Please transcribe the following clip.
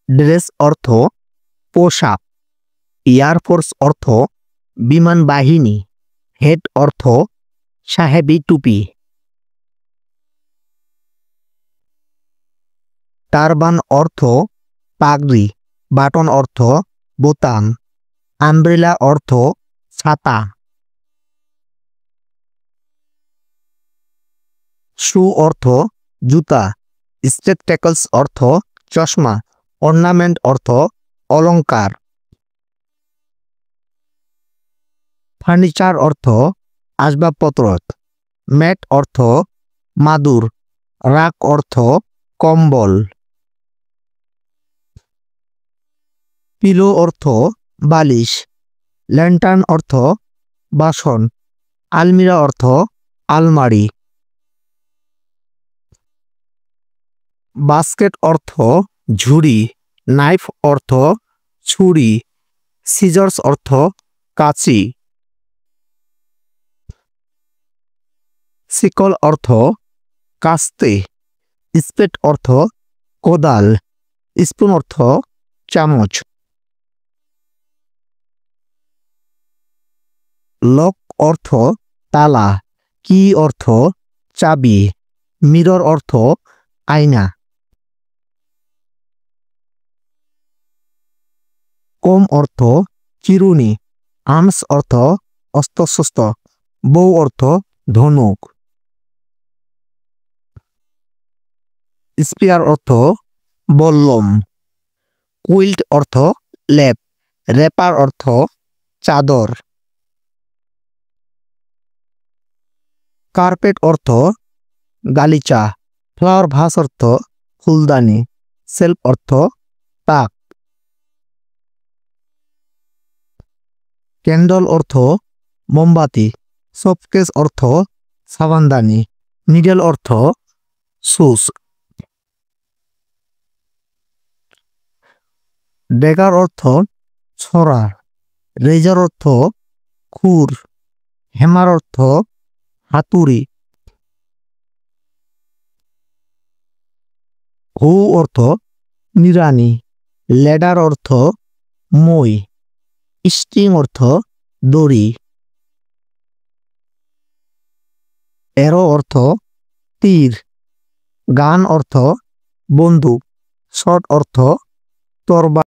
Dress অর্থ পোশাক, air force অর্থ বিমান বাহিনী, হেড অর্থ সাহেবি টুপি, টারবান অর্থ পাগড়ি, বাটন অর্থ বোতাম, আমব্রেলা অর্থ ছাতা, শু অর্থ জুতা, স্পেকটেকলস অর্থ চশমা, অর্নামেন্ট অর্থ অলংকার, ফার্নিচার অর্থ আসবাবপত্র, ম্যাট অর্থ মাদুর, রাক অর্থ কম্বল, পিলো অর্থ বালিশ, ল্যান্টার্ন অর্থ বাসন, আলমিরা অর্থ আলমারি, বাস্কেট অর্থ ঝুড়ি, নাইফ অর্থ ছুরি, সিজার্স অর্থ কাঁচি, সিকল অর্থ কাস্তে, স্পেড অর্থ কোদাল, স্পুন অর্থ চামচ, লক অর্থ তালা, কি অর্থ চাবি, মিরর অর্থ আয়না, কম অর্থ চিরুনি, আর্মস অর্থ অস্ত্রশস্ত্র, বউ অর্থ ধনুক, স্পিয়ার অর্থ বল্লম, কুইল্ট অর্থ লেপ, র্যাপার অর্থ চাদর, কার্পেট অর্থ গালিচা, ফ্লাওয়ার ভাস অর্থ ফুলদানি, সেলফ অর্থ তাক, ক্যান্ডল অর্থ মোমবাতি, সফকেস অর্থ সাবানদানি, নিডেল অর্থ সুস, ড্যাগার অর্থ ছড়া, রেজার অর্থ খুর, হ্যামার অর্থ হাতুড়ি, হু অর্থ নিড়ানি, ল্যাডার অর্থ মই, স্ট্রিং অর্থ দড়ি, অ্যারো অর্থ তীর, গান অর্থ বন্দুক, শট অর্থ তরবারি।